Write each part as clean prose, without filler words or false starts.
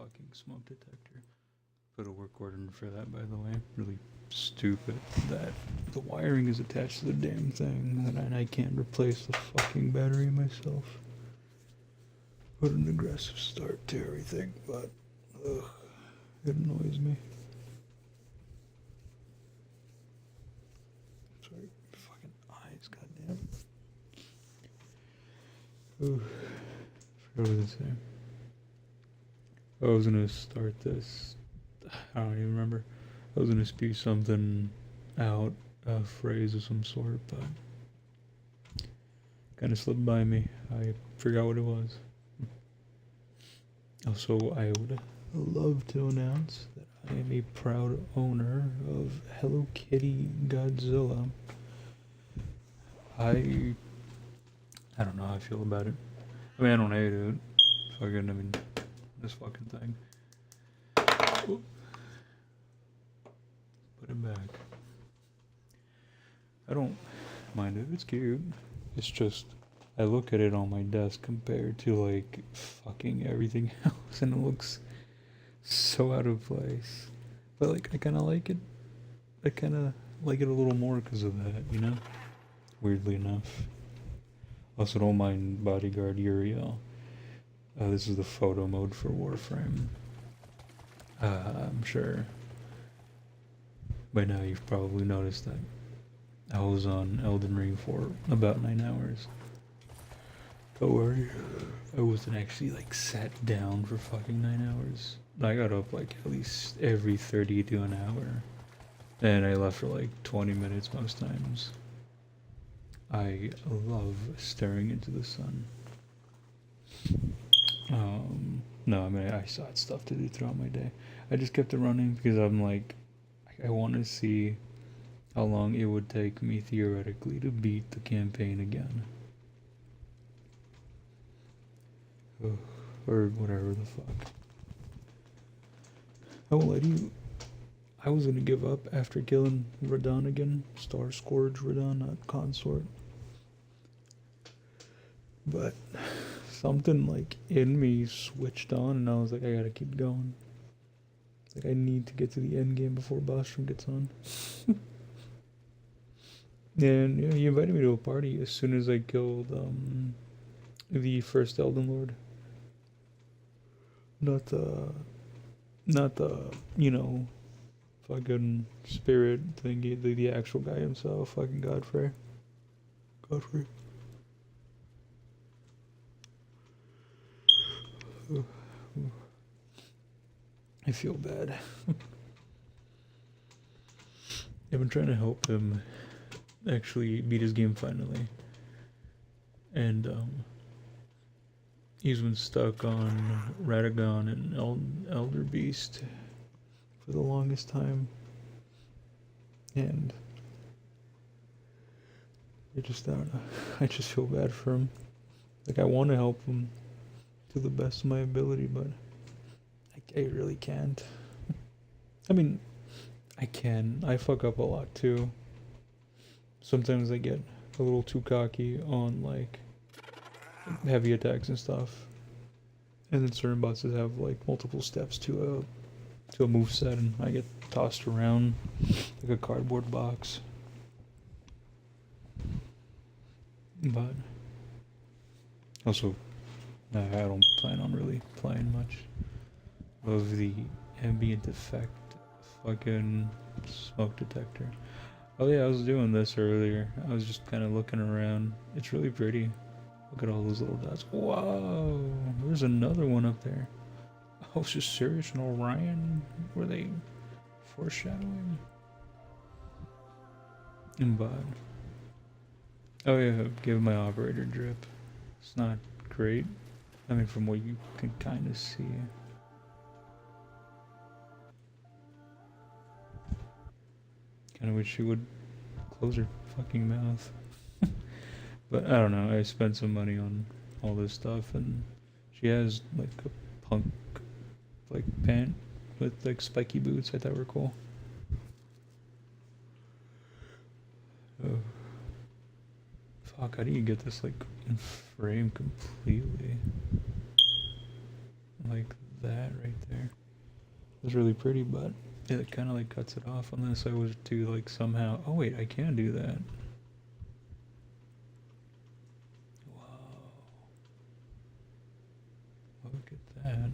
fucking smoke detector. Put a work order in for that, by the way. Really stupid that the wiring is attached to the damn thing and I can't replace the fucking battery myself. Put an aggressive start to everything, but ugh, it annoys me. Sorry, fucking eyes, goddamn. Ooh, forgot what I was saying. I was gonna start this. I don't even remember. I was gonna spew something out, a phrase of some sort, but kind of slipped by me. I forgot what it was. Also, I would love to announce that I am a proud owner of Hello Kitty Godzilla. I don't know how I feel about it. I mean, I don't hate it. This fucking thing. Oop. Put it back. I don't mind it. It's cute. It's just I look at it on my desk compared to like fucking everything else, and it looks so out of place. But like I kind of like it. I kind of like it a little more because of that, you know. Weirdly enough. Also, don't mind Bodyguard Uriel. This is the photo mode for Warframe. I'm sure by now you've probably noticed that I was on Elden Ring for about 9 hours. Don't worry, I wasn't actually like sat down for fucking 9 hours. I got up like at least every 30 to an hour, and I left for like 20 minutes most times. I love staring into the sun. No, I mean, I still had stuff to do throughout my day. I just kept it running because I'm like, I want to see how long it would take me theoretically to beat the campaign again. Or whatever the fuck. I won't lie to you. I was gonna give up after killing Radon again. Star Scourge Radon, not Consort. But something like in me switched on, and I was like, I gotta keep going. Like I need to get to the end game before Bostrom gets on. And yeah, he invited me to a party as soon as I killed the first Elden Lord. Not the fucking spirit thingy, the actual guy himself, fucking Godfrey. I feel bad. I've been trying to help him actually beat his game finally. And he's been stuck on Radagon and Elder Beast for the longest time. And I just don't know. I just feel bad for him. Like I want to help him to the best of my ability, but I really can't. I mean, I can. I fuck up a lot too. Sometimes I get a little too cocky on like heavy attacks and stuff. And then certain bosses have like multiple steps to a moveset, and I get tossed around like a cardboard box. But also, I don't plan on really playing much of the ambient effect fucking smoke detector. Oh yeah, I was doing this earlier. I was just kind of looking around. It's really pretty. Look at all those little dots. Whoa, there's another one up there. Oh, it's just Sirius and Orion. Were they foreshadowing? But oh yeah, give my operator drip. It's not great. I mean, from what you can kind of see. Kind of wish she would close her fucking mouth. But I don't know, I spent some money on all this stuff, and she has like a punk like pant with like spiky boots I thought were cool. Oh. Fuck, how do you get this like in frame completely? Like that right there. It's really pretty, but it kind of like cuts it off unless I was to like somehow. Oh wait, I can do that. Wow, look at that.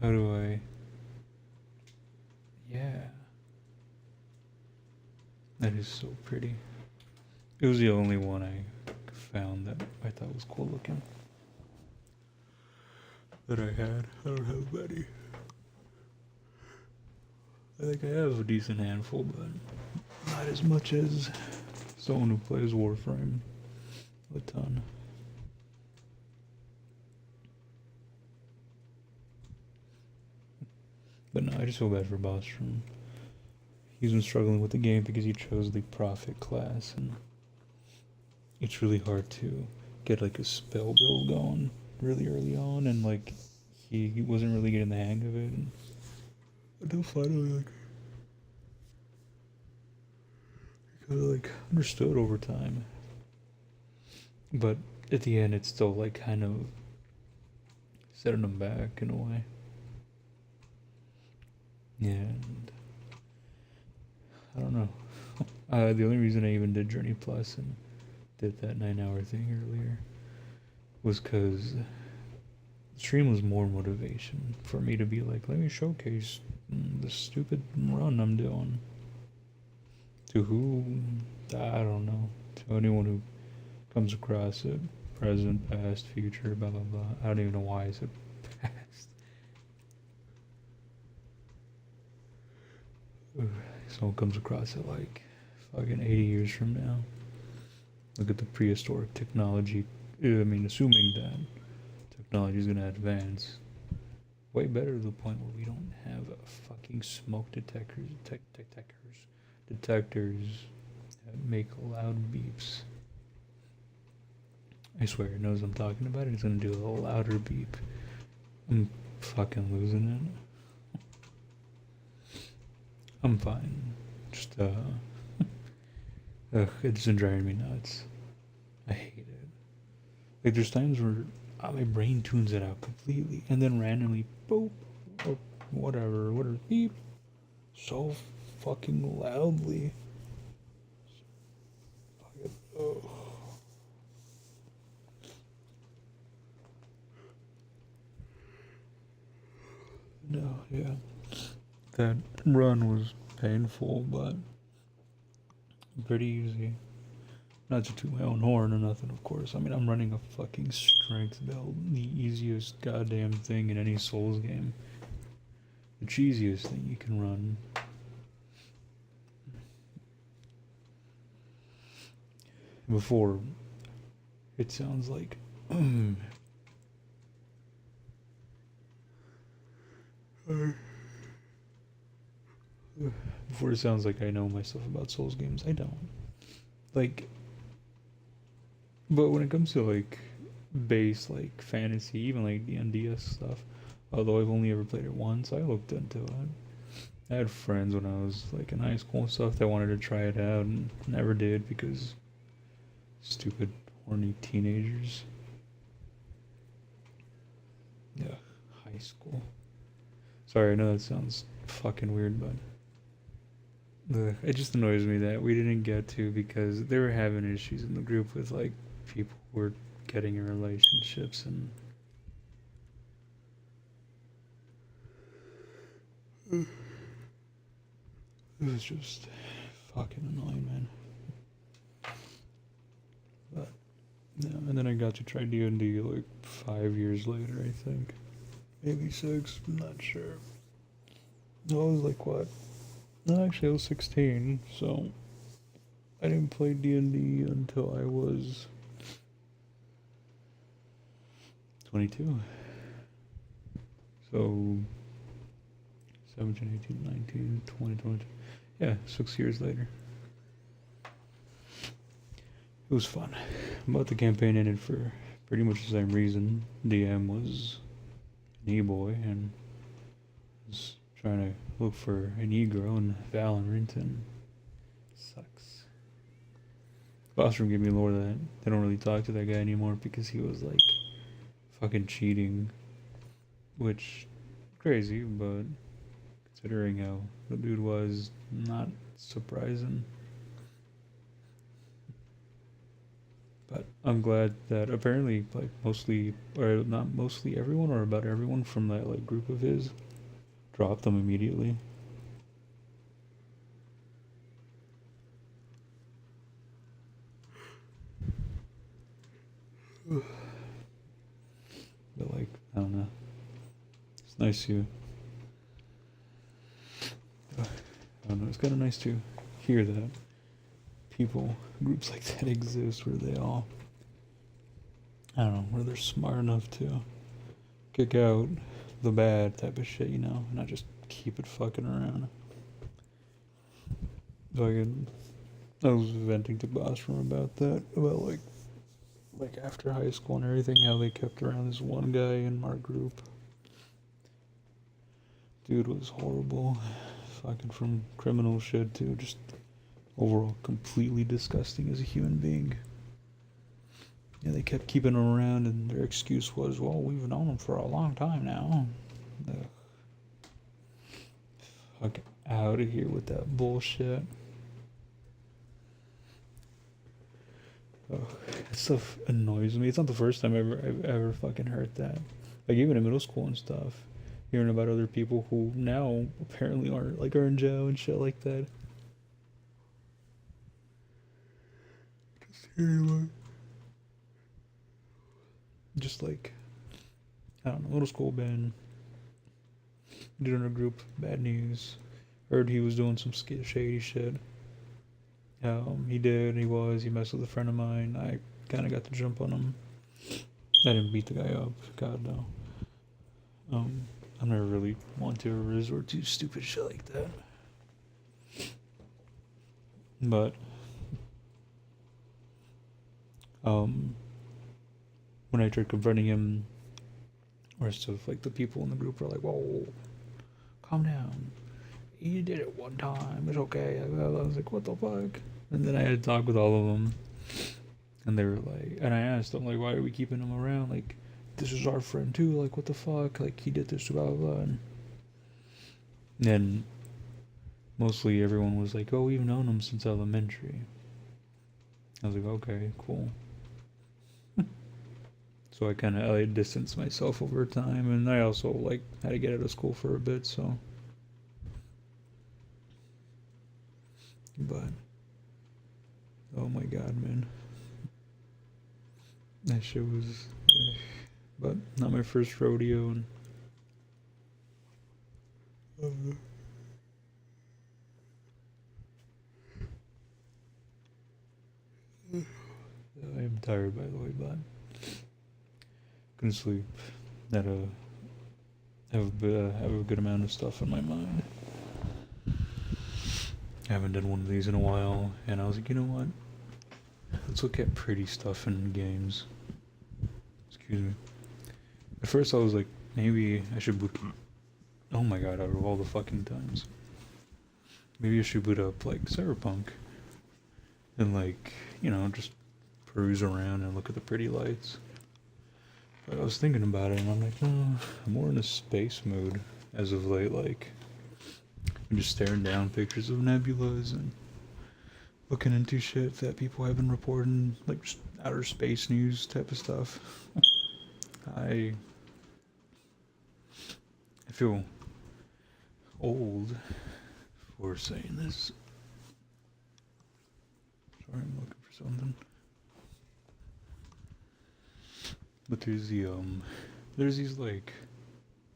How do I? Yeah, that is so pretty. It was the only one I found that I thought was cool looking. That I had. I don't have many. I think I have a decent handful, but not as much as someone who plays Warframe a ton. But no, I just feel bad for Bostrom. He's been struggling with the game because he chose the Prophet class, and it's really hard to get like a spell build going really early on, and like he wasn't really getting the hang of it. And until finally, like, he kind of like understood over time. But at the end, it's still like kind of setting him back in a way. Yeah, and I don't know. The only reason I even did Journey Plus and did that 9-hour thing earlier was because the stream was more motivation for me to be like, let me showcase the stupid run I'm doing. To who? I don't know. To anyone who comes across it, present, past, future, blah blah blah. I don't even know why I said past. Someone comes across it like fucking 80 years from now. Look at the prehistoric technology. I mean, assuming that technology is gonna advance way better to the point where we don't have fucking smoke detectors that make loud beeps. I swear it knows I'm talking about it. It's gonna do a louder beep. I'm fucking losing it. I'm fine. Just it's been driving me nuts. I hate it. Like there's times where my brain tunes it out completely, and then randomly, boop, or whatever, beep, so fucking loudly. Fucking, oh. No, yeah. That run was painful, but pretty easy. Not to toot my own horn or nothing, of course. I mean, I'm running a fucking strength build, the easiest goddamn thing in any Souls game. The cheesiest thing you can run. Before, it sounds like... Before it sounds like I know my stuff about Souls games. I don't. Like... But when it comes to, like, base, like, fantasy, even, like, the NDS stuff, although I've only ever played it once, I looked into it. I had friends when I was, like, in high school and stuff that wanted to try it out and never did because stupid, horny teenagers. Yeah, high school. Sorry, I know that sounds fucking weird, but it just annoys me that we didn't get to because they were having issues in the group with, like, people who were getting in relationships and it was just fucking annoying, man. But yeah, and then I got to try D&D like 5 years later, I think, maybe 6. I'm not sure. No, I was like what? No, actually, I was 16, so I didn't play D&D until I was 22. So 17, 18, 19, 20, 22. Yeah, 6 years later. It was fun. But the campaign ended for pretty much the same reason. DM was an e-boy and was trying to look for an e-girl in Valorant and sucks. Bostrom gave me lore that they don't really talk to that guy anymore because he was like fucking cheating, which crazy, but considering how the dude was, not surprising. But I'm glad that apparently, like, mostly, or not mostly everyone, or about everyone from that, like, group of his dropped them immediately. But, like, I don't know. It's nice to, I don't know, it's kind of nice to hear that people, groups like that exist where they all, I don't know, where they're smart enough to kick out the bad type of shit, and not just keep it fucking around. I was venting to Bostrom about that, about like after high school and everything, how they kept around this one guy in our group. Dude was horrible, fucking from criminal shit to just overall completely disgusting as a human being. Yeah, they kept keeping him around, and their excuse was, well, we've known him for a long time now. Ugh. Fuck out of here with that bullshit. Ugh, that stuff annoys me. It's not the first time I've ever fucking heard that. Like, even in middle school and stuff, hearing about other people who now apparently are in jail and shit like that. Just hearing just like, I don't know, middle school band, did in a group, bad news. Heard he was doing some shady shit. He messed with a friend of mine. I kind of got to jump on him. I didn't beat the guy up, God no. I never really want to resort to stupid shit like that. But, when I tried confronting him, or stuff, like the people in the group were like, whoa, calm down. You did it one time, it's okay. I was like, what the fuck? And then I had to talk with all of them. And they were like, and I asked them, like, why are we keeping him around? Like, this is our friend too, like, what the fuck? Like, he did this, blah, blah, blah. And then mostly everyone was like, oh, we've known him since elementary. I was like, okay, cool. So I distanced myself over time, and I also, like, had to get out of school for a bit, so. But, oh my god, man. That shit was, but not my first rodeo, and I am tired, by the way, but couldn't sleep. Had a have a good amount of stuff in my mind. I haven't done one of these in a while, and I was like, you know what? Let's look at pretty stuff in games. Excuse me. At first I was like, maybe I should boot. Oh my god, out of all the fucking times. Maybe I should boot up, like, Cyberpunk. And, like, just peruse around and look at the pretty lights. But I was thinking about it, and I'm like, no, I'm more in a space mood as of late. Like, I'm just staring down pictures of nebulas and looking into shit that people have been reporting, like just outer space news type of stuff. I feel old for saying this. Sorry, I'm looking for something. But there's these, like,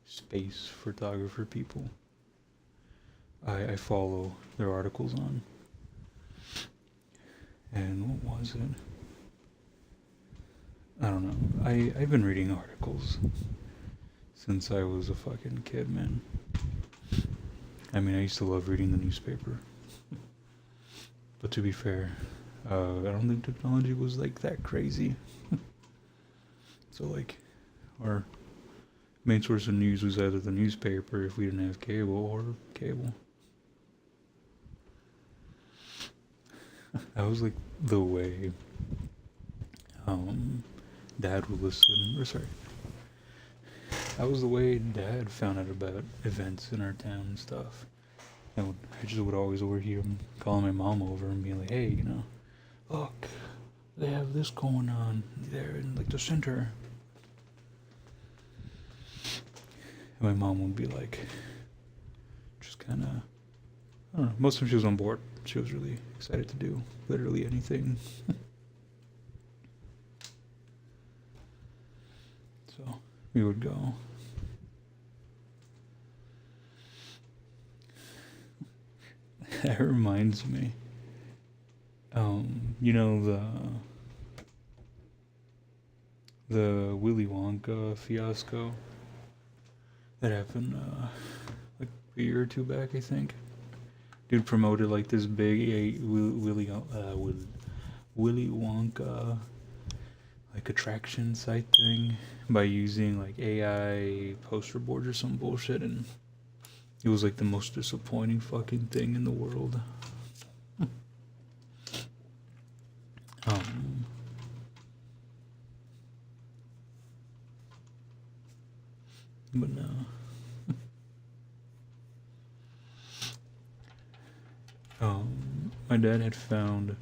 space photographer people I follow their articles on. And what was it? I don't know. I've been reading articles since I was a fucking kid, man. I mean, I used to love reading the newspaper. But to be fair, I don't think technology was, like, that crazy. So, like, our main source of news was either the newspaper if we didn't have cable, or cable. That was, like, the way Dad would listen, or sorry, that was the way Dad found out about events in our town and stuff. And I just would always overhear him calling my mom over and being like, "Hey, look, they have this going on there in like the center." And my mom would be like, just kind of, I don't know. Most of the time she was on board. She was really excited to do literally anything. So we would go. That reminds me. You know the Willy Wonka fiasco that happened like a year or two back, I think. Dude promoted like this big Willy Wonka like attraction site thing by using like AI poster boards or some bullshit, and it was like the most disappointing fucking thing in the world. But no. My dad had found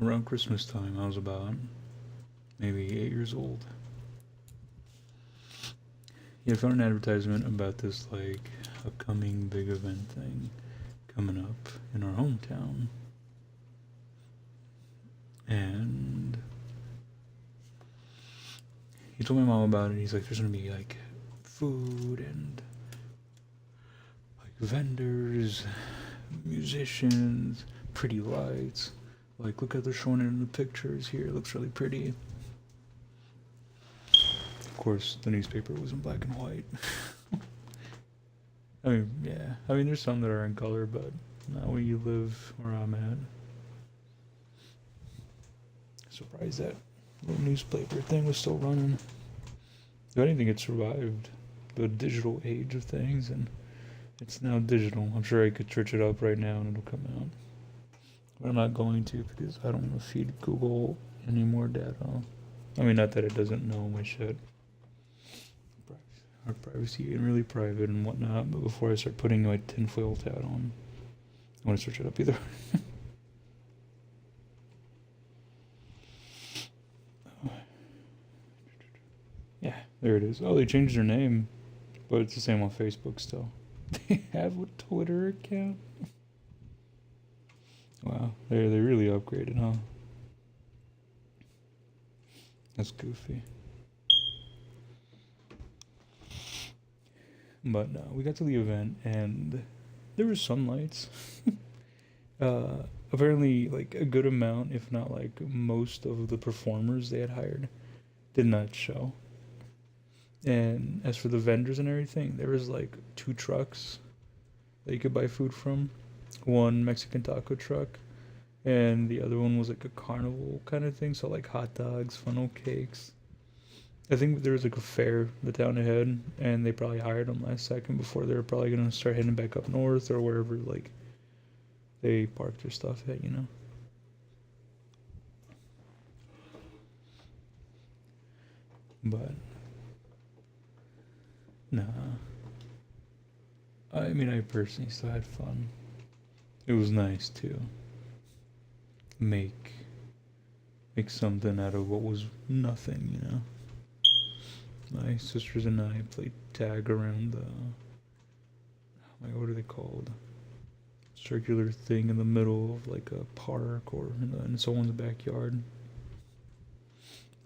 around Christmas time, I was about maybe 8 years old. He had found an advertisement about this like upcoming big event thing coming up in our hometown. And he told my mom about it. He's like, there's gonna be like food and like vendors, musicians, pretty lights. Like, look at they're showing it in the pictures here. It looks really pretty. Of course, the newspaper was in black and white. I mean, yeah. I mean, there's some that are in color, but not where you live where I'm at. Surprised that little newspaper thing was still running. If anything, it survived the digital age of things, and it's now digital. I'm sure I could search it up right now and it'll come out. But I'm not going to because I don't want to feed Google any more data. I mean, not that it doesn't know my shit. Our privacy and really private and whatnot, but before I start putting my tinfoil hat on, I want to search it up either. Yeah, there it is. Oh, they changed their name, but it's the same on Facebook still. They have a Twitter account? Wow, they really upgraded, huh? That's goofy. But we got to the event and there were some lights. Apparently, like a good amount, if not like most of the performers they had hired, did not show. And as for the vendors and everything, there was like 2 trucks that you could buy food from. One Mexican taco truck, and the other one was like a carnival kind of thing, so like hot dogs, funnel cakes. I think there was like a fair the town ahead, and they probably hired them last second before they were probably gonna start heading back up north or wherever like they parked their stuff at, But nah. I mean, I personally still had fun. It was nice to make something out of what was nothing. My sisters and I played tag around the, what are they called? Circular thing in the middle of like a park or in someone's backyard.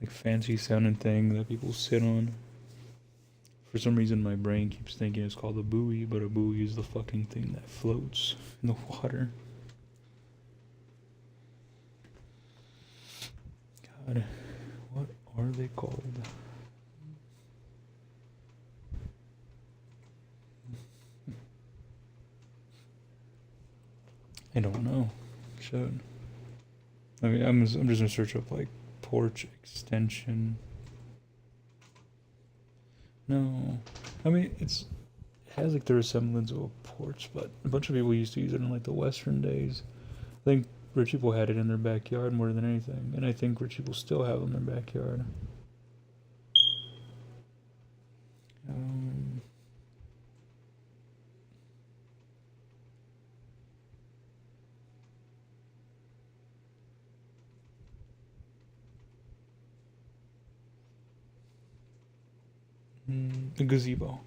Like fancy sounding thing that people sit on. For some reason my brain keeps thinking it's called a buoy, but a buoy is the fucking thing that floats in the water. God, what are they called? I don't know. Should. I mean, I'm just gonna search up like porch extension. No, I mean it has like the resemblance of a porch, but a bunch of people used to use it in like the Western days. I think rich people had it in their backyard more than anything, and I think rich people still have it in their backyard. Um, a gazebo.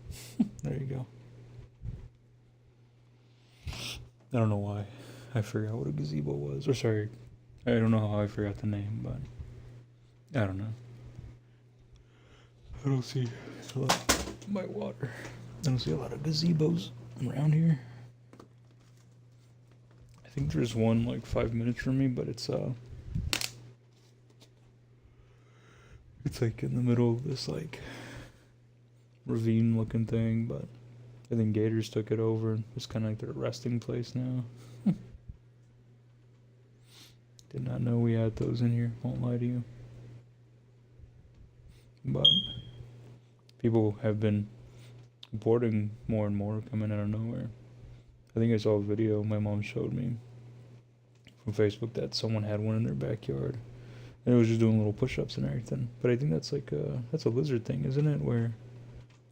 There you go. I don't know why I forgot what a gazebo was. Or sorry, I don't know how I forgot the name, but I don't know. I don't see a lot my water. I don't see a lot of gazebos around here. I think there's one like 5 minutes from me, but it's like in the middle of this like ravine looking thing, but I think gators took it over and it's kind of like their resting place now. Did not know we had those in here, won't lie to you. But people have been reporting more and more coming out of nowhere. I think I saw a video my mom showed me from Facebook that someone had one in their backyard. And it was just doing little push-ups and everything. But I think that's like that's a lizard thing, isn't it? Where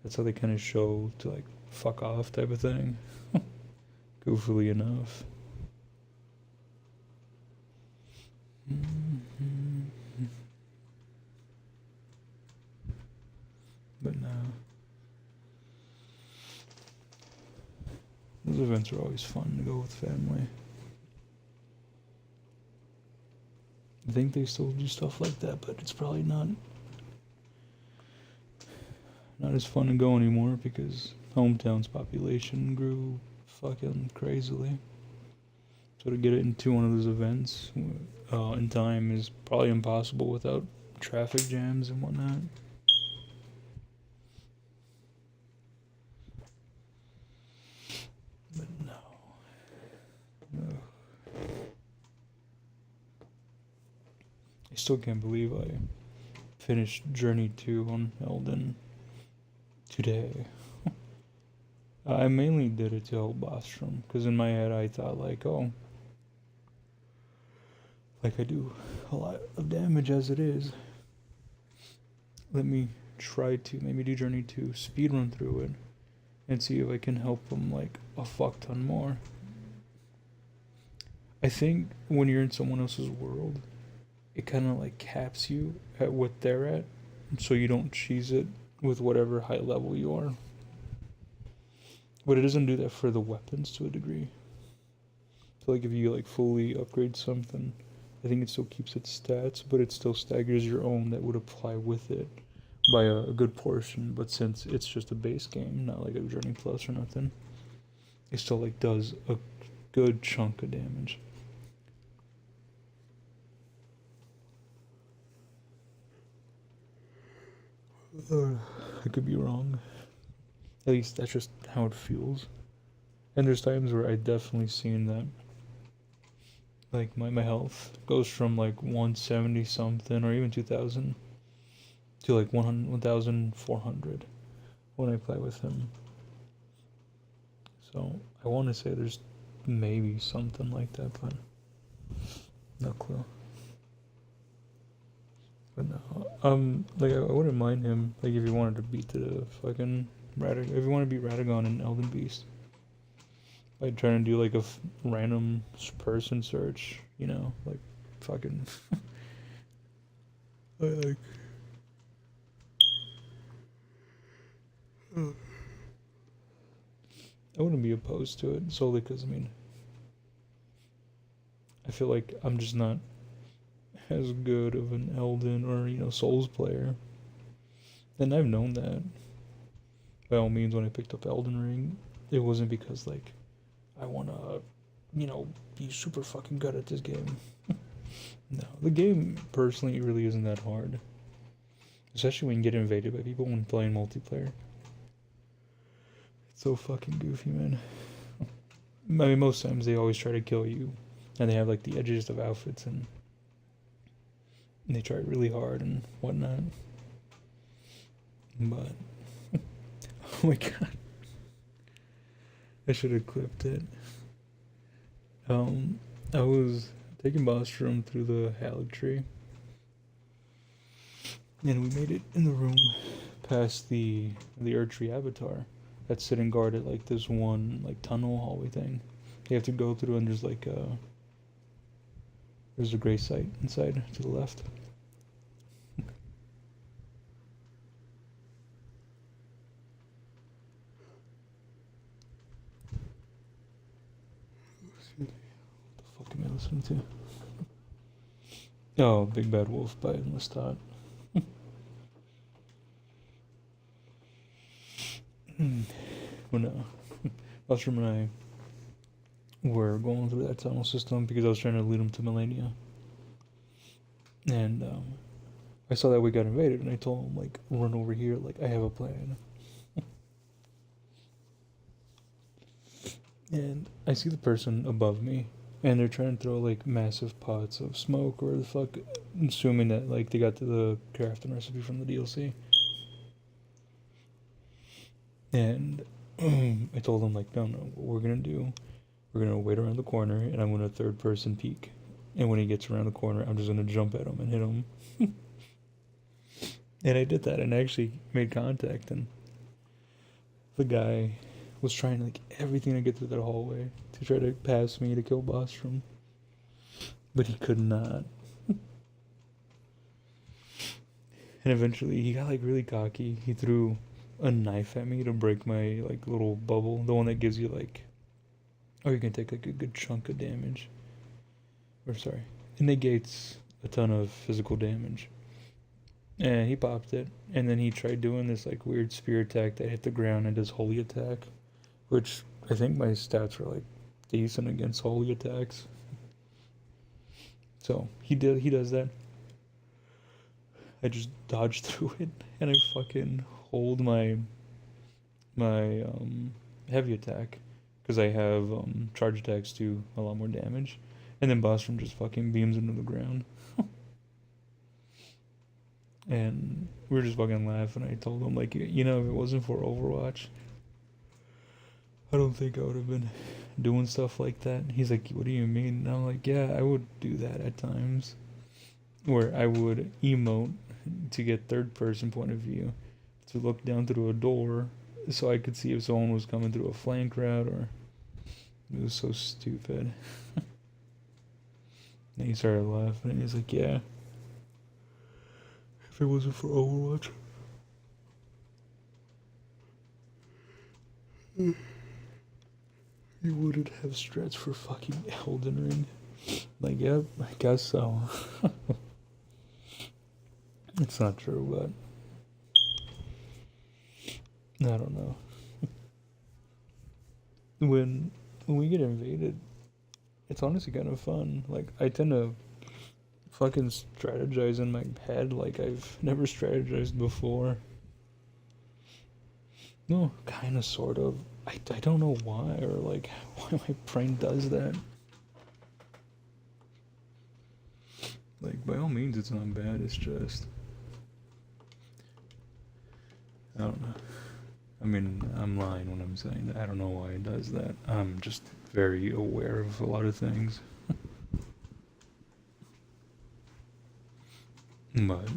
that's how they kind of show to like fuck off type of thing. Goofily enough. But no. Those events are always fun to go with family. I think they still do stuff like that, but it's probably not as fun to go anymore because hometown's population grew fucking crazily. So to get it into one of those events in time is probably impossible without traffic jams and whatnot. But no. I still can't believe I finished Journey 2 on Elden today. I mainly did it to help Bostrom, because in my head I thought like, oh, like I do a lot of damage as it is. Let me try to maybe do Journey 2, speedrun through it, and see if I can help them like a fuck ton more. I think when you're in someone else's world, it kind of like caps you at what they're at, so you don't cheese it with whatever high level you are. But it doesn't do that for the weapons to a degree. So like if you like fully upgrade something, I think it still keeps its stats, but it still staggers your own that would apply with it by a good portion. But since it's just a base game, not like a Journey Plus or nothing, it still like does a good chunk of damage. I could be wrong. At least that's just how it feels. And there's times where I definitely seen that like my health goes from like 170 something or even 2000 to like 1400 when I play with him. So I want to say there's maybe something like that, but no clue. But no, like I wouldn't mind him like if he wanted to beat the fucking if you want to beat Radagon in Elden Beast, by trying to do like a random person search, you know, like fucking. I wouldn't be opposed to it solely because I mean, I feel like I'm just not as good of an Elden or Souls player, and I've known that. By all means, when I picked up Elden Ring, it wasn't because like I wanna, be super fucking good at this game. No, the game personally really isn't that hard, especially when you get invaded by people when playing multiplayer. It's so fucking goofy, man. I mean, most times they always try to kill you, and they have like the edgiest of outfits, and they try really hard and whatnot. But oh my god, I should have clipped it. I was taking Bostrom through the Halleck tree, and we made it in the room past the Erdtree avatar that's sitting guard at like this one like tunnel hallway thing. You have to go through and there's a gray site inside to the left. What the fuck am I listening to? Oh, Big Bad Wolf by Lestat. Well, no. Ostrom and I were going through that tunnel system because I was trying to lead him to Melania. And I saw that we got invaded, and I told him, like, run over here, like, I have a plan. And I see the person above me, and they're trying to throw, like, massive pots of smoke, or the fuck, assuming that, like, they got the crafting recipe from the DLC. And I told them, like, no, what we're gonna do, we're gonna wait around the corner, and I'm gonna third person peek. And when he gets around the corner, I'm just gonna jump at him and hit him. And I did that, and I actually made contact, and the guy was trying, like, everything to get through that hallway to try to pass me to kill Bostrom. But he could not. And eventually, he got, like, really cocky. He threw a knife at me to break my, like, little bubble. The one that gives you, like... Or you can take, like, a good chunk of damage. Or, sorry. It negates a ton of physical damage. And he popped it. And then he tried doing this, like, weird spear attack that hit the ground and does holy attack. Which, I think my stats were, like, decent against holy attacks. So, he does that. I just dodged through it, and I fucking hold my heavy attack, because I have charge attacks do a lot more damage, and then Bostrom just fucking beams into the ground. And we were just fucking laughing. I told him, like, you know, if it wasn't for Overwatch, I don't think I would have been doing stuff like that. He's like, what do you mean? And I'm like, yeah, I would do that at times, where I would emote to get third person point of view, to look down through a door so I could see if someone was coming through a flank route, or... It was so stupid. And he started laughing, and he's like, yeah, if it wasn't for Overwatch, you wouldn't have strats for fucking Elden Ring. Like, yep, I guess so. It's not true, but I don't know. When we get invaded, it's honestly kind of fun. Like, I tend to fucking strategize in my head like I've never strategized before. No, kind of, sort of. I don't know why, or like why my brain does that. Like, by all means, it's not bad. It's just, I don't know. I mean, I'm lying when I'm saying that. I don't know why it does that. I'm just very aware of a lot of things. But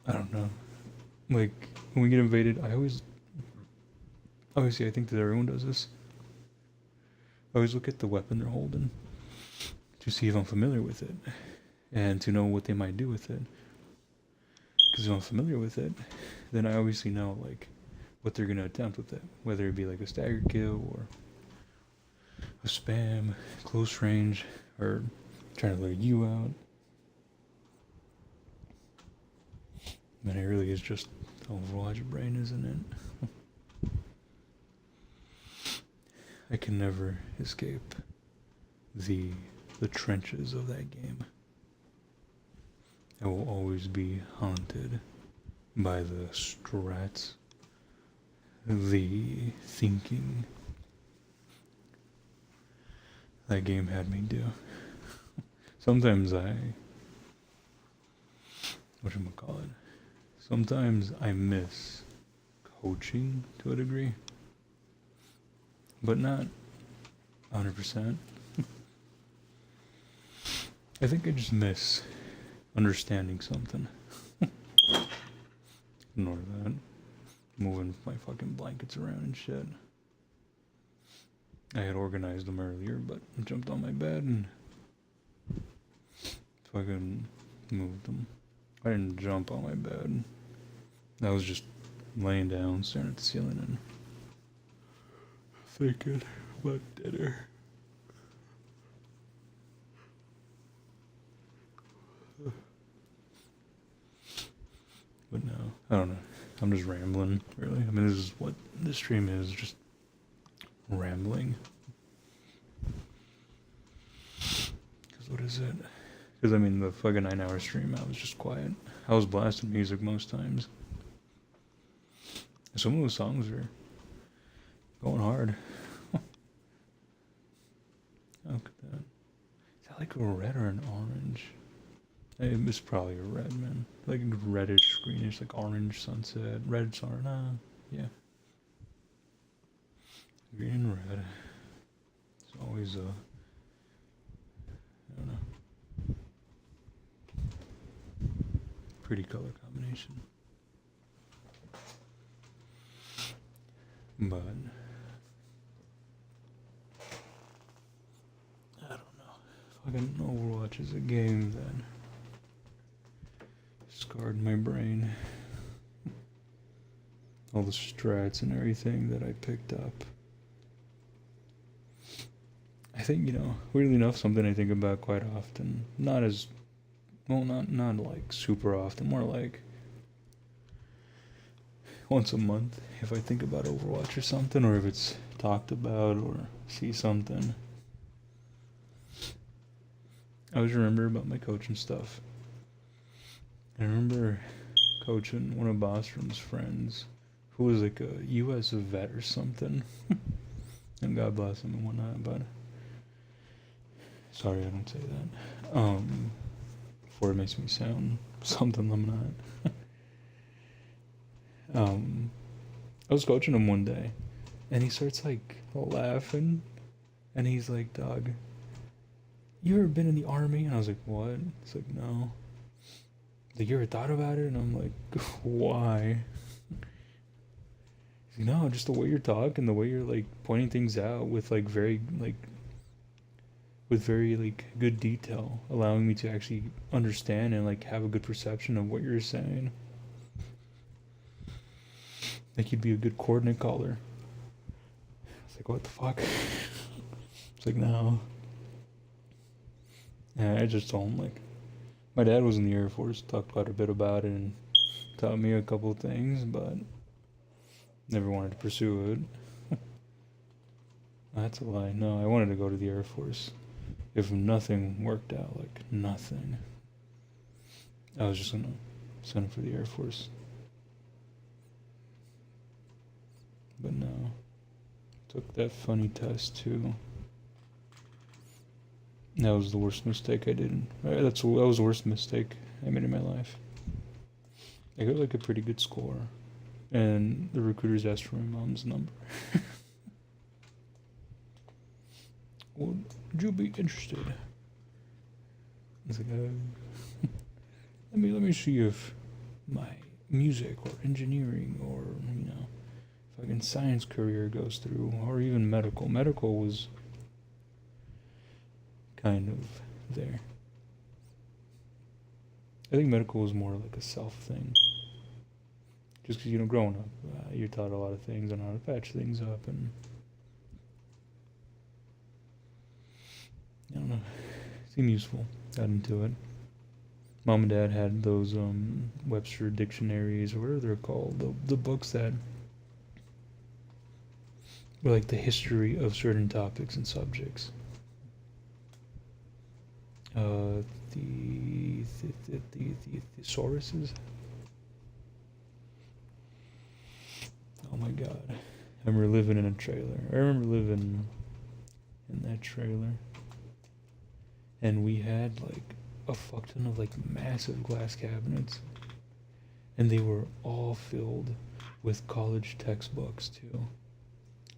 I don't know. Like, when we get invaded, obviously I think that everyone does this. I always look at the weapon they're holding to see if I'm familiar with it, and to know what they might do with it. Because if I'm familiar with it, then I obviously know, like, what they're going to attempt with it. Whether it be, like, a stagger kill, or a spam, close range, or trying to lure you out. Man, it really is just Overwatch brain, isn't it? I can never escape the trenches of that game. I will always be haunted by the strats, the thinking that game had me do. Sometimes sometimes I miss coaching to a degree, but not 100%. I think I just miss understanding something. Ignore that. Moving my fucking blankets around and shit. I had organized them earlier, but I jumped on my bed and fucking moved them. I didn't jump on my bed. I was just laying down, staring at the ceiling and thinking about dinner. But no, I don't know. I'm just rambling, really. I mean, this is what this stream is, just rambling. Because what is it? Because, I mean, the fucking 9-hour stream, I was just quiet. I was blasting music most times. Some of those songs are going hard. Look at that. Is that like a red or an orange? It's probably a red, man. Like reddish, greenish, like orange sunset. Red sun, yeah. Green and red. It's always I don't know. Pretty color combination. But I don't know. Fucking Overwatch is a game that scarred my brain. All the strats and everything that I picked up. I think, weirdly enough, something I think about quite often. Not as, well, not like super often, more like once a month if I think about Overwatch or something, or if it's talked about or see something. I always remember about my coaching stuff. I remember coaching one of Bostrom's friends who was like a U.S. vet or something. And God bless him and whatnot, but sorry I don't say that. Before it makes me sound something I'm not. I was coaching him one day, and he starts like laughing, and he's like, "Dog, you ever been in the army?" And I was like, "What?" It's like, "No." Like, you ever thought about it? And I'm like, why? He's like, no, just the way you're talking, the way you're like pointing things out with like very good detail, allowing me to actually understand and like have a good perception of what you're saying. Like, you'd be a good coordinate caller. It's like, what the fuck? It's like, no. And I just told him, like, my dad was in the Air Force, talked quite a bit about it, and taught me a couple of things, but never wanted to pursue it. That's a lie. No, I wanted to go to the Air Force. If nothing worked out, like nothing, I was just gonna sign up for the Air Force. But no, took that funny test too. That was the worst mistake I did. That was the worst mistake I made in my life. I got like a pretty good score, and the recruiters asked for my mom's number. Would you be interested? I was like, let me see if my music or engineering or fucking science career goes through, or even medical. Medical was kind of there. I think medical was more like a self thing. Just because, growing up, you're taught a lot of things on how to patch things up, and I don't know, it seemed useful. Got into it. Mom and Dad had those Webster dictionaries, or whatever they're called, the books that were like the history of certain topics and subjects. The thesauruses. Oh my god. I remember living in a trailer. I remember living in that trailer. And we had like a fuck ton of like massive glass cabinets. And they were all filled with college textbooks too.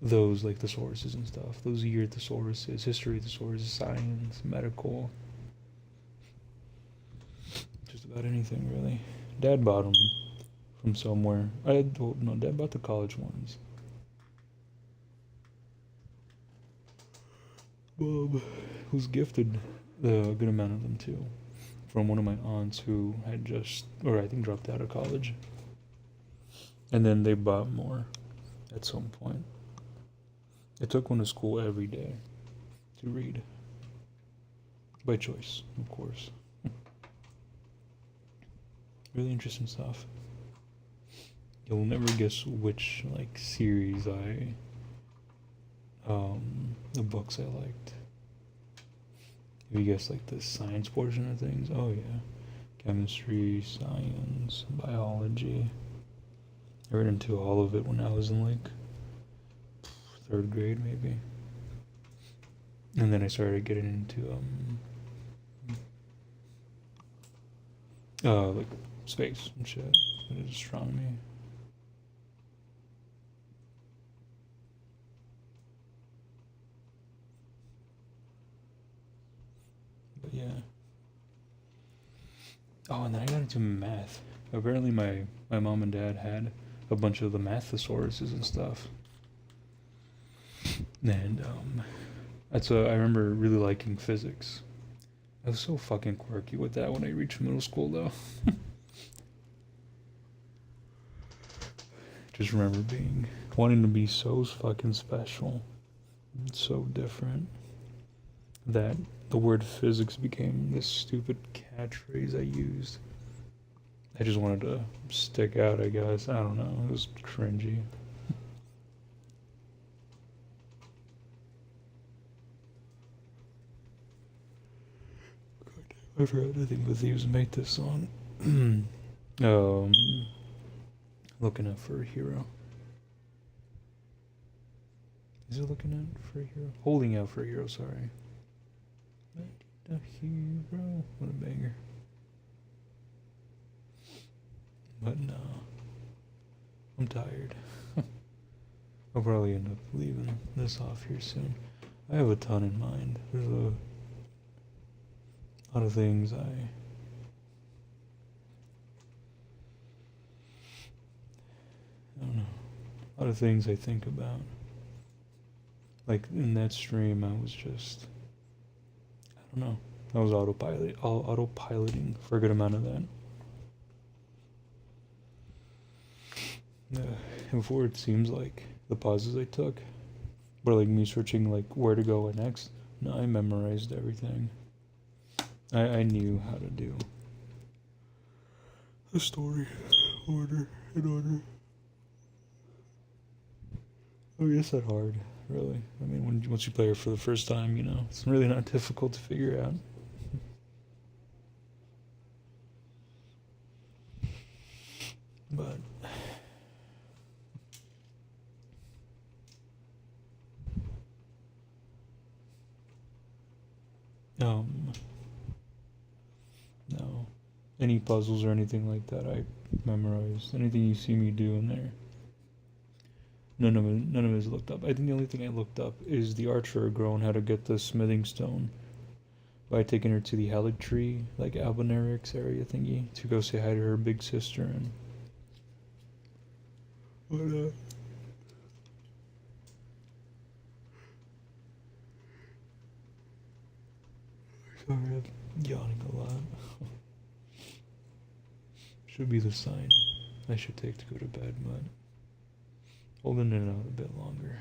Those like thesauruses and stuff. Those year thesauruses, history thesauruses, science, medical. Just about anything really. Dad bought them from somewhere. Well, no, I bought the college ones. Mom was gifted a good amount of them too, from one of my aunts who had just, or I think dropped out of college. And then they bought more at some point. I took one to school every day to read. By choice, of course. Really interesting stuff. You'll never guess which like series the books I liked. If you guess like the science portion of things, oh yeah. Chemistry, science, biology. I read into all of it when I was in like 3rd grade maybe. And then I started getting into like space and shit, and astronomy. But yeah. Oh, and then I got into math. Apparently my mom and dad had a bunch of the math thesauruses and stuff. And I remember really liking physics. I was so fucking quirky with that when I reached middle school though. Just remember wanting to be so fucking special, so different, that the word physics became this stupid catchphrase I used. I just wanted to stick out, I guess. I don't know. It was cringy. I forgot to think the Thieves made this song. Looking out for a hero. Is it looking out for a hero? Holding out for a hero, sorry. A hero. What a banger. But no. I'm tired. I'll probably end up leaving this off here soon. I have a ton in mind. There's a lot of things I don't know. A lot of things I think about. Like in that stream, I was just, I don't know. I was autopiloting for a good amount of that. Before it seems like the pauses I took were like me searching like where to go next. No, I memorized everything. I knew how to do the story in order. Oh, it's that hard, really. I mean, once you play it for the first time, you know, it's really not difficult to figure out. But no, any puzzles or anything like that, I memorized. Anything you see me do in there, none of it is looked up. I think the only thing I looked up is the archer girl and how to get the smithing stone by taking her to the Halleck Tree, like Albonarix area thingy, to go say hi to her big sister and whatnot. Sorry, I'm yawning a lot. Should be the sign I should take to go to bed, but holding it out a bit longer.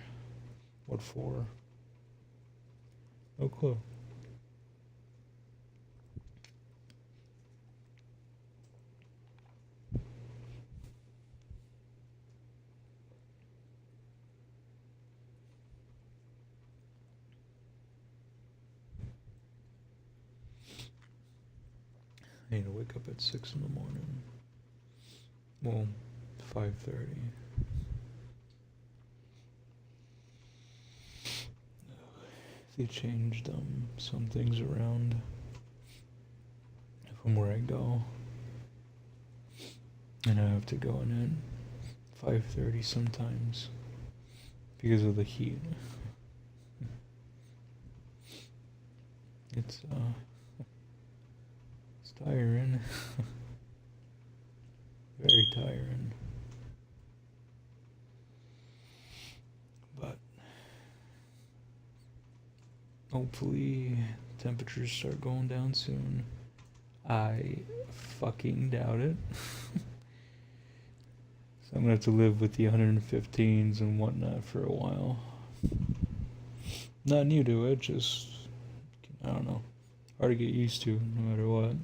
What for? No clue. I need to wake up at 6 in the morning. Well, 5:30. They changed some things around from where I go, and I have to go in at 5:30 sometimes because of the heat. It's tiring. Very tiring. But hopefully temperatures start going down soon. I fucking doubt it. So I'm gonna have to live with the 115s and whatnot for a while. Not new to it, just, I don't know, hard to get used to no matter what.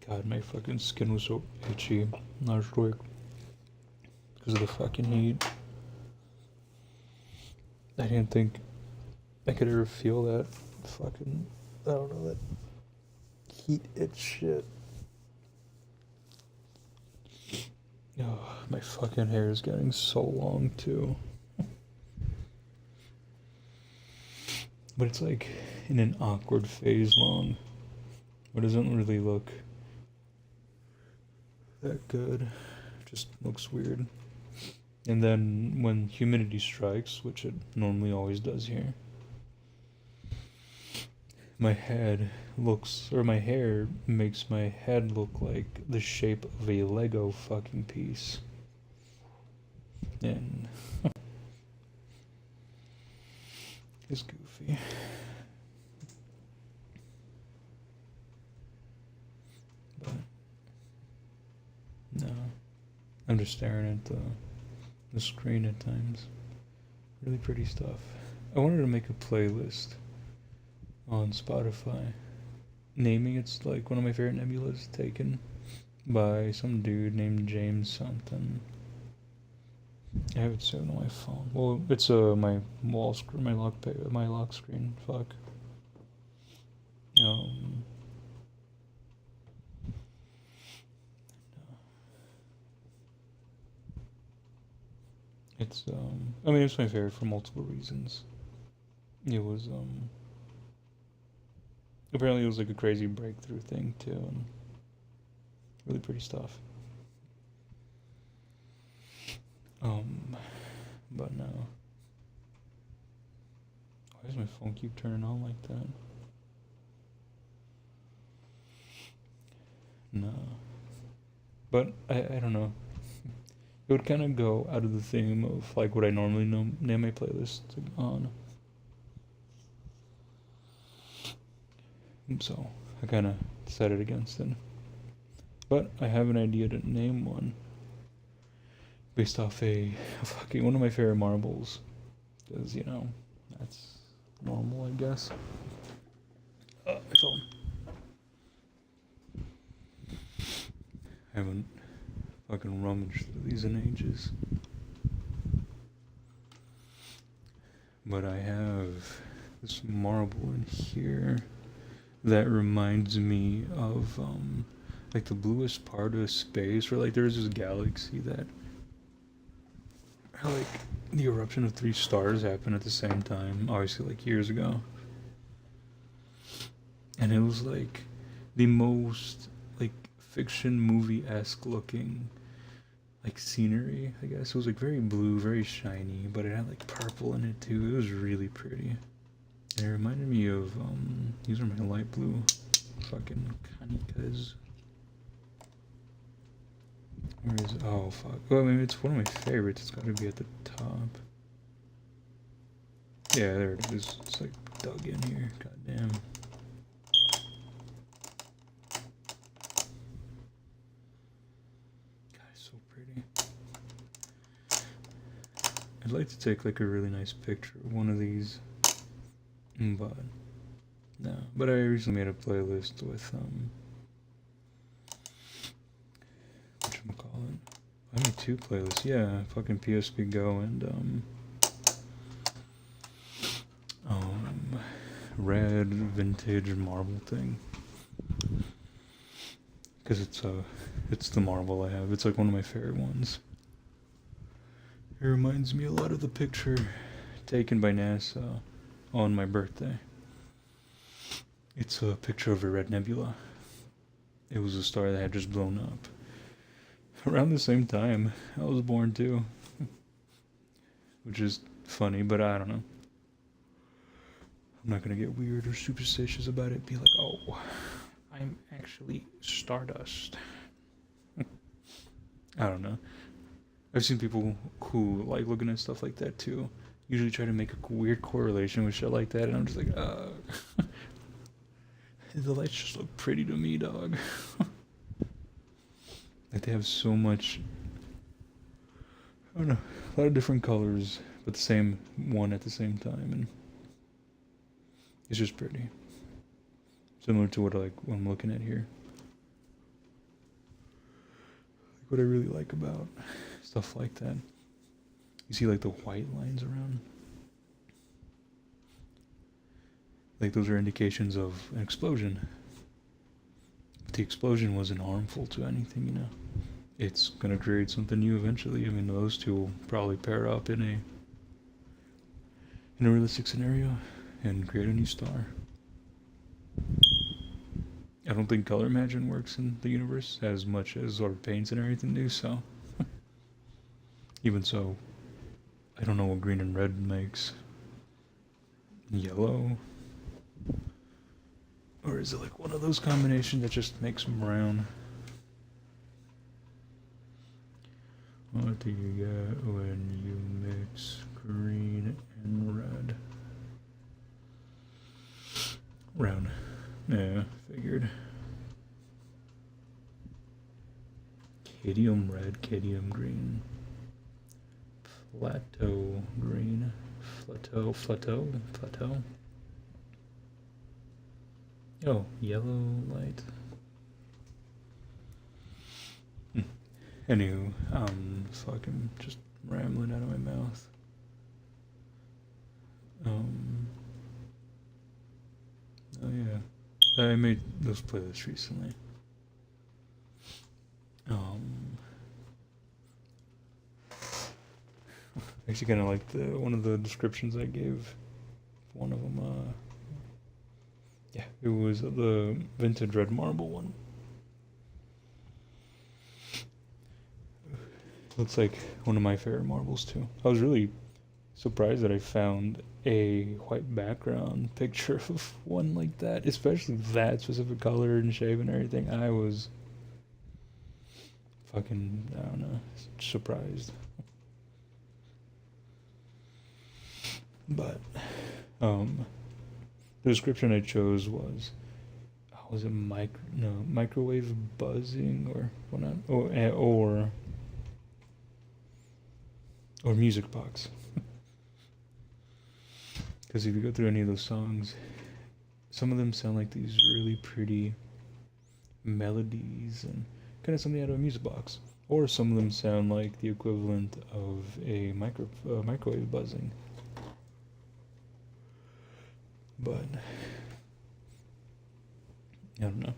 God, my fucking skin was so itchy last week because of the fucking heat. I didn't think I could ever feel that fucking, I don't know, that heat itch shit. Oh, my fucking hair is getting so long too. But it's like in an awkward phase long. It doesn't really look that good. It just looks weird. And then when humidity strikes, which it normally always does here, my hair makes my head look like the shape of a Lego fucking piece. And it's goofy. But no, I'm just staring at the screen at times. Really pretty stuff. I wanted to make a playlist on Spotify. Naming it's like one of my favorite nebulas taken by some dude named James something. I have it saved on my phone. Well, it's my wall screen, my lock screen. Fuck. It's I mean it's my favorite for multiple reasons. It was apparently it was like a crazy breakthrough thing too, and really pretty stuff. But no. Why does my phone keep turning on like that? No. But I don't know. It would kind of go out of the theme of like what I normally name my playlist on. So I kind of decided against it. But I have an idea to name one based off a fucking one of my favorite marbles. Because, you know, that's normal, I guess. My phone. I haven't fucking rummaged through these in ages. But I have this marble in here that reminds me of like the bluest part of space, where like there's this galaxy that like the eruption of 3 stars happened at the same time, obviously like years ago. And it was like the most like fiction movie-esque looking like scenery, I guess. It was like very blue, very shiny, but it had like purple in it too. It was really pretty. And it reminded me of these are my light blue fucking Kanikas. Where is it? Oh fuck. Well, I mean it's one of my favorites. It's gotta be at the top. Yeah, there it is. It's like dug in here. God damn. So pretty. I'd like to take like a really nice picture of one of these, but no. But I recently made a playlist with whatchamacallit? I made 2 playlists. Yeah, fucking PSP Go and red vintage marble thing. Because it's the marble I have. It's like one of my favorite ones. It reminds me a lot of the picture taken by NASA on my birthday. It's a picture of a red nebula. It was a star that had just blown up. Around the same time, I was born too. Which is funny, but I don't know. I'm not gonna get weird or superstitious about it. Be like, oh, I'm actually Stardust. I don't know. I've seen people who like looking at stuff like that too. Usually try to make a weird correlation with shit like that, and I'm just like, the lights just look pretty to me, dog. Like they have so much, I don't know, a lot of different colors, but the same one at the same time, and it's just pretty. Similar to what what I'm looking at here. What I really like about stuff like that. You see like the white lines around? Like those are indications of an explosion. If the explosion wasn't harmful to anything, you know, it's gonna create something new eventually. I mean, those two will probably pair up in a realistic scenario and create a new star. I don't think color imagine works in the universe as much as sort of paints and everything do, so even so, I don't know what green and red makes. Yellow? Or is it like one of those combinations that just makes brown? What do you get when you mix green and red? Brown. Yeah, figured. Cadmium red, cadmium green. Plateau green. Plateau. Oh, yellow light. Anywho, fucking just rambling out of my mouth. Oh yeah, I made those playlists recently. I actually kind of like one of the descriptions I gave. One of them, yeah, it was the vintage red marble one. Looks like one of my favorite marbles too. I was really surprised that I found a white background picture of one like that, especially that specific color and shape and everything. I was fucking, I don't know, surprised. But the description I chose was it microwave buzzing or whatnot, or music box. Because if you go through any of those songs, some of them sound like these really pretty melodies and kind of something out of a music box, or some of them sound like the equivalent of a microwave buzzing. But I don't know.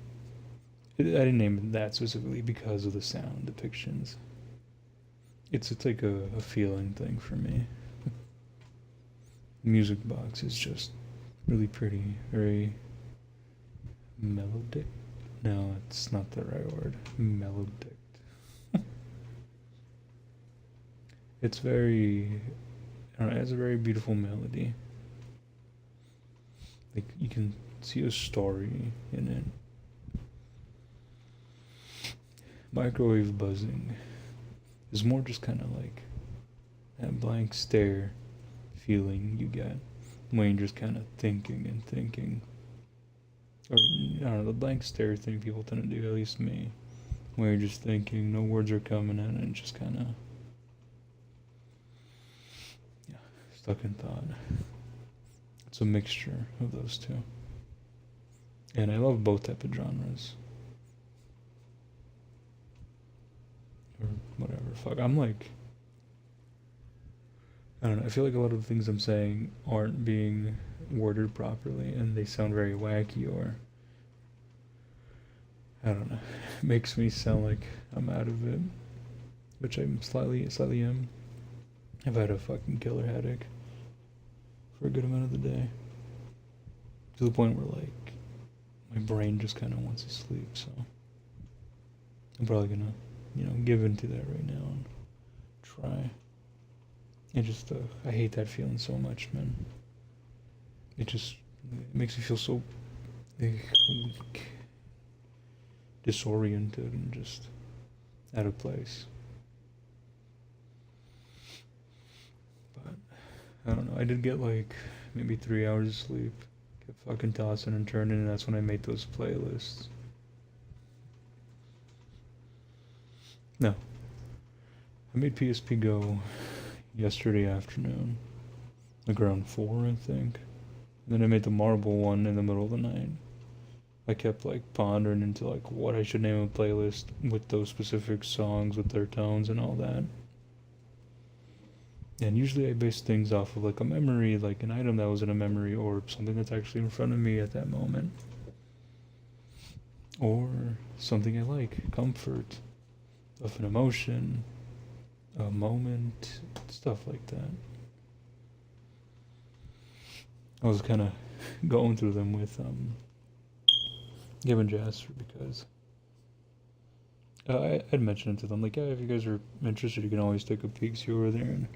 I didn't name it that specifically because of the sound depictions. It's like a feeling thing for me. Music box is just really pretty, very melodic. No, it's not the right word. Melodic. It's very, I don't know, it has a very beautiful melody. Like you can see a story in it. Microwave buzzing is more just kind of like that blank stare feeling you get when you're just kind of thinking and thinking. Or, I don't know, the blank stare thing people tend to do, at least me. Where you're just thinking, no words are coming in, and just kind of, yeah, stuck in thought. It's a mixture of those two. And I love both type of genres. Or whatever, fuck. I'm like, I don't know, I feel like a lot of the things I'm saying aren't being worded properly and they sound very wacky, or I don't know, it makes me sound like I'm out of it, which I'm slightly am. I've had a fucking killer headache for a good amount of the day, to the point where like my brain just kind of wants to sleep. So I'm probably gonna give into that right now and try. I hate that feeling so much, man. It just It makes me feel so disoriented and just out of place. But I don't know. I did get like maybe 3 hours of sleep. Kept fucking tossing and turning, and that's when I made those playlists. No, I made PSP Go yesterday afternoon, like around 4, I think. And then I made the marble one in the middle of the night. I kept like pondering into like what I should name a playlist with those specific songs with their tones and all that. And usually I base things off of like a memory, like an item that was in a memory or something that's actually in front of me at that moment. Or something I like, comfort of an emotion, a moment, stuff like that. I was kind of going through them with Gavin Jasper because I'd mentioned it to them, like, yeah, if you guys are interested, you can always take a peek, see over there, and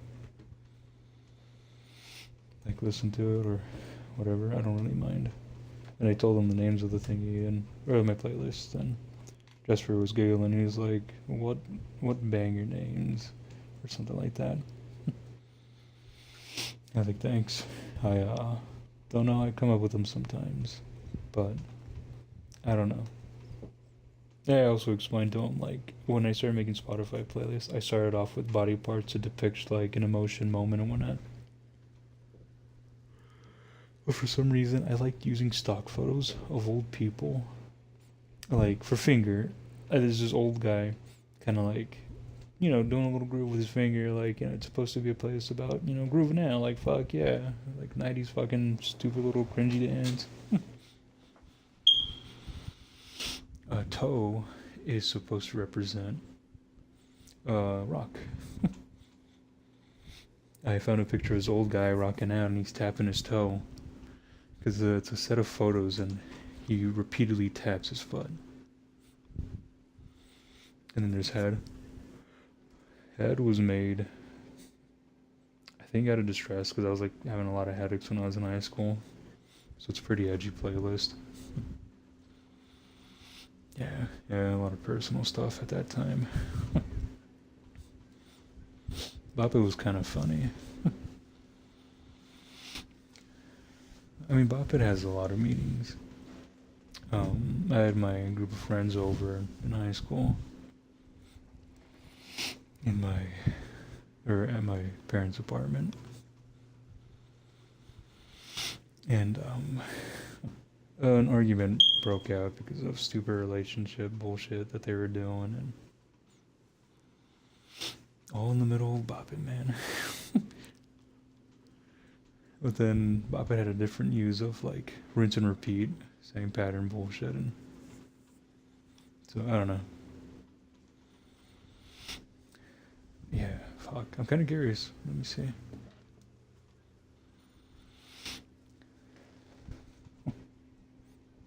like listen to it or whatever. I don't really mind. And I told him the names of the thingy and or my playlist, and Jasper was giggling. He was like, "What banger names?" or something like that. I think thanks. I don't know. I come up with them sometimes, but I don't know. Yeah, I also explained to him, like, when I started making Spotify playlists, I started off with body parts to depict, like, an emotion, moment, and whatnot. But for some reason, I liked using stock photos of old people. Like, for finger, there's this old guy, kind of like, doing a little groove with his finger, like, it's supposed to be a playlist about, grooving out, like, fuck yeah. Like, 90s fucking stupid little cringy dance. A toe is supposed to represent rock. I found a picture of this old guy rocking out and he's tapping his toe. Because it's a set of photos and he repeatedly taps his foot. And then there's head. Head was made, I think, out of distress because I was like having a lot of headaches when I was in high school. So it's a pretty edgy playlist. Yeah, a lot of personal stuff at that time. Bop It was kind of funny. I mean, Bop It has a lot of meanings. I had my group of friends over in high school. At my parents' apartment. And an argument broke out because of stupid relationship bullshit that they were doing, and all in the middle of Bop It, man. But then Bop It had a different use of like rinse and repeat, same pattern bullshit, and so I don't know. Yeah, fuck. I'm kind of curious. Let me see.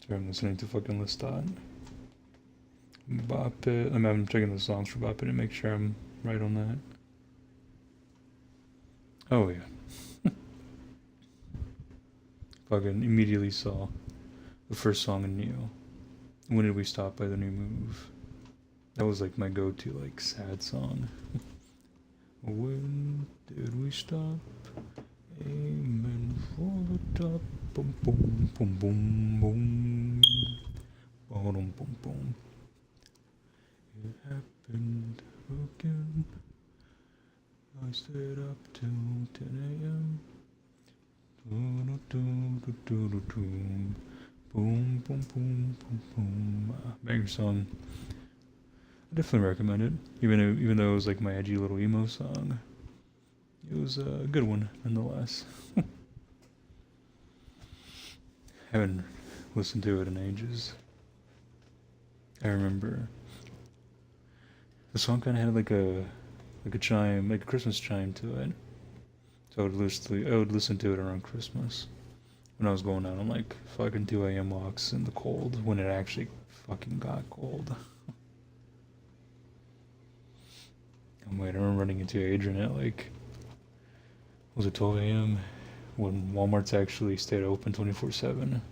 Sorry, I'm listening to fucking Lestat. Bop It. I'm checking the songs for Bop It to make sure I'm right on that. Oh, yeah. Fucking immediately saw the first song in Neo. When Did We Stop by The New Move? That was like my go-to, like, sad song. When did we stop? Aiming for the top. Boom, boom, boom, boom, boom. Boom, boom, boom. It happened again. I stayed up till 10 a.m. Boom, boom, boom, boom, boom. Banger song. I definitely recommend it. Even though it was like my edgy little emo song, it was a good one nonetheless. Haven't listened to it in ages. I remember the song kind of had like a chime, like a Christmas chime to it. So I would listen to it around Christmas when I was going out on like fucking 2 a.m. walks in the cold when it actually fucking got cold. Wait, I remember running into Adrian at like, was it 12 a.m.? when Walmart's actually stayed open 24/7.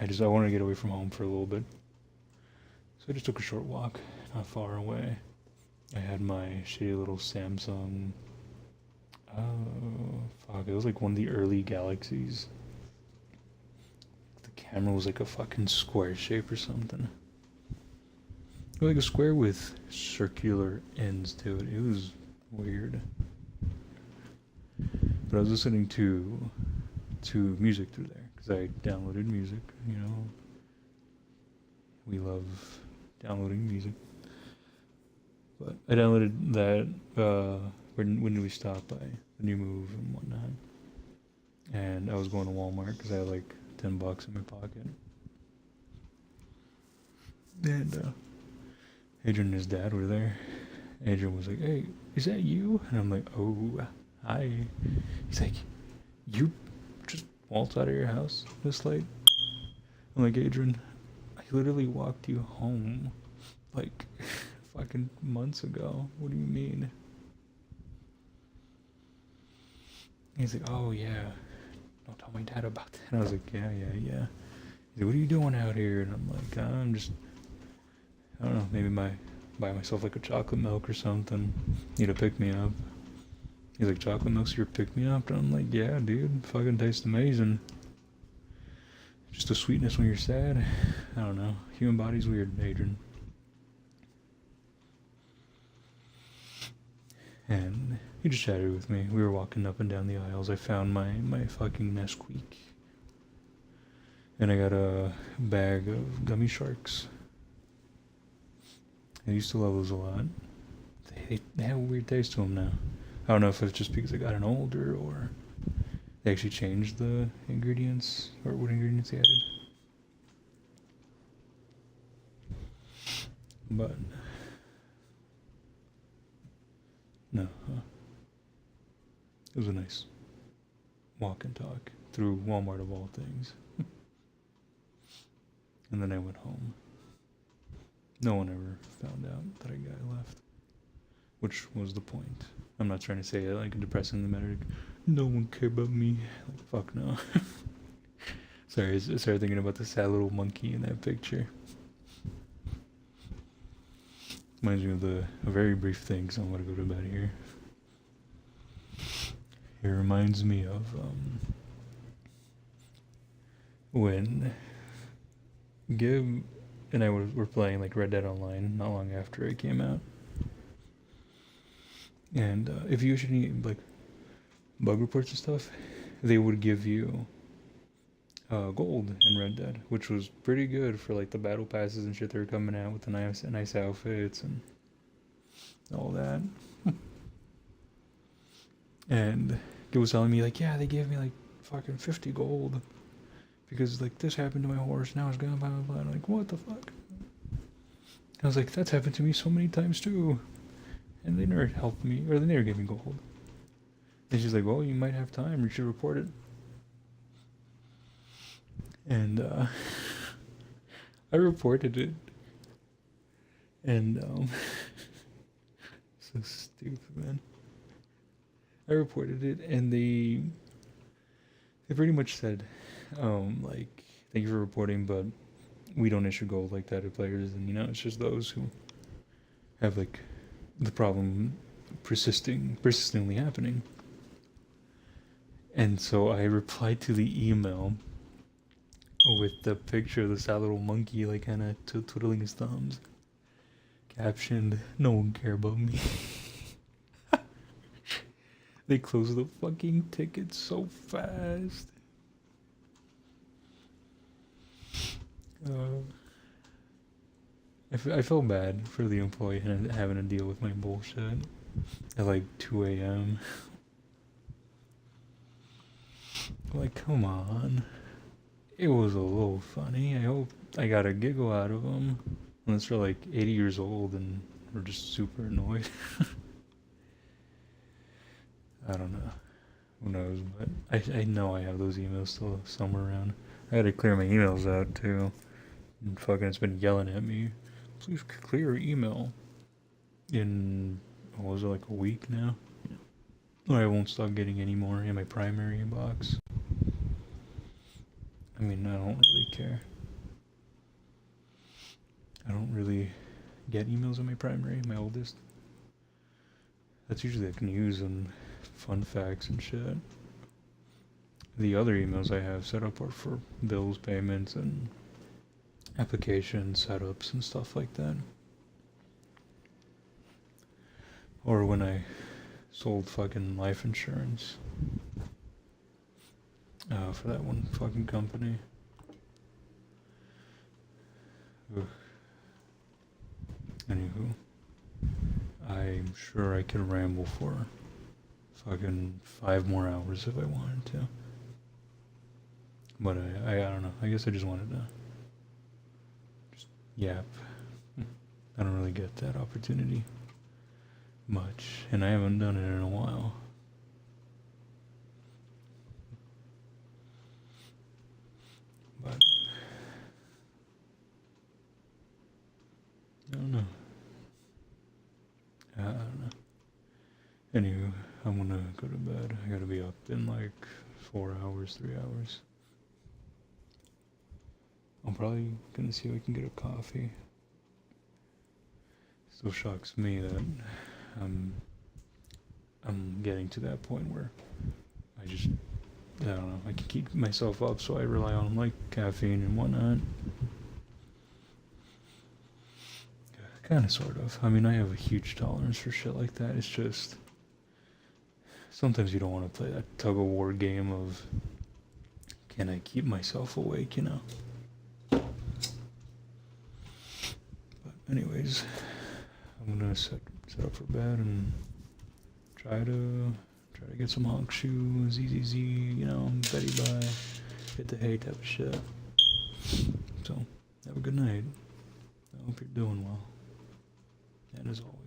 I wanted to get away from home for a little bit. So I just took a short walk, not far away. I had my shitty little Samsung. Oh, fuck. It was like one of the early Galaxies. The camera was like a fucking square shape or something. Like a square with circular ends to it. It was weird. But I was listening to music through there because I downloaded music. You know, we love downloading music. But I downloaded that. When did we stop by the new move and whatnot? And I was going to Walmart because I had like $10 in my pocket. And Adrian and his dad were there. Adrian was like, "Hey, is that you?" And I'm like, "Oh, hi." He's like, "You just waltzed out of your house this late?" I'm like, "Adrian, I literally walked you home like fucking months ago. What do you mean?" He's like, "Oh yeah, don't tell my dad about that." And I was like, "Yeah. He's like, "What are you doing out here?" And I'm like, "I'm just, I don't know, maybe buy myself like a chocolate milk or something. Need to pick me up." He's like, "Chocolate milk's your pick me up?" And I'm like, "Yeah, dude, fucking tastes amazing. Just the sweetness when you're sad. I don't know. Human body's weird, Adrian." And he just chatted with me. We were walking up and down the aisles. I found my fucking Nesquik. And I got a bag of gummy sharks. I used to love those a lot. They have a weird taste to them now. I don't know if it's just because I gotten older or they actually changed the ingredients or what ingredients they added. But no, it was a nice walk and talk through Walmart of all things. And then I went home. No one ever found out that I left, which was the point. I'm not trying to say it like a depressing manner. Like, no one cared about me. Like, fuck no. Sorry, I started thinking about the sad little monkey in that picture. Reminds me of a very brief thing, so I'm gonna go to bed here. It reminds me of when Gib and I were playing like Red Dead Online not long after it came out. And if you issued any like bug reports and stuff, they would give you gold in Red Dead, which was pretty good for like the battle passes and shit they were coming out with the nice outfits and all that. And Gil was telling me like, yeah, they gave me like fucking 50 gold because like this happened to my horse, now it's gonna blah blah blah. I'm like, what the fuck? I was like, that's happened to me so many times too, and they never helped me or they never gave me gold. And she's like, well, you might have time, you should report it. And I reported it, and so stupid, man. I reported it, and they pretty much said, like, thank you for reporting, but we don't issue gold like that to players, and you know, it's just those who have like the problem persistently happening. And so I replied to the email with the picture of the sad little monkey, like kind of twiddling his thumbs. Captioned, "No one care about me." They closed the fucking ticket so fast. I felt bad for the employee having to deal with my bullshit at like 2 a.m. Like, come on. It was a little funny. I hope I got a giggle out of them. Unless they're like 80 years old and we're just super annoyed. I don't know. Who knows? But I know I have those emails still somewhere around. I had to clear my emails out too. And fucking it's been yelling at me. Please clear your email. In, what was it, like a week now? or I won't stop getting any more in my primary inbox. I mean, I don't really care. I don't really get emails on my primary, my oldest. That's usually like news and fun facts and shit. The other emails I have set up are for bills, payments, and application setups and stuff like that. Or when I sold fucking life insurance for that one fucking company. Ugh. Anywho, I'm sure I could ramble for fucking 5 more hours if I wanted to. But I don't know. I guess I just wanted to just yap. I don't really get that opportunity much, and I haven't done it in a while. But I don't know. I don't know. Anywho, I'm gonna go to bed. I gotta be up in like 4 hours, 3 hours. I'm probably gonna see if I can get a coffee. Still shocks me that I'm getting to that point where I don't know, I can keep myself up, so I rely on like caffeine and whatnot. Kind of, sort of. I mean, I have a huge tolerance for shit like that. It's just sometimes you don't want to play that tug of war game of can I keep myself awake, you know? But anyways, I'm gonna set up for bed and try to get some honk shoes, ZZZ, you know, Betty Bye, hit the hay type of shit. So, have a good night. I hope you're doing well. And as always,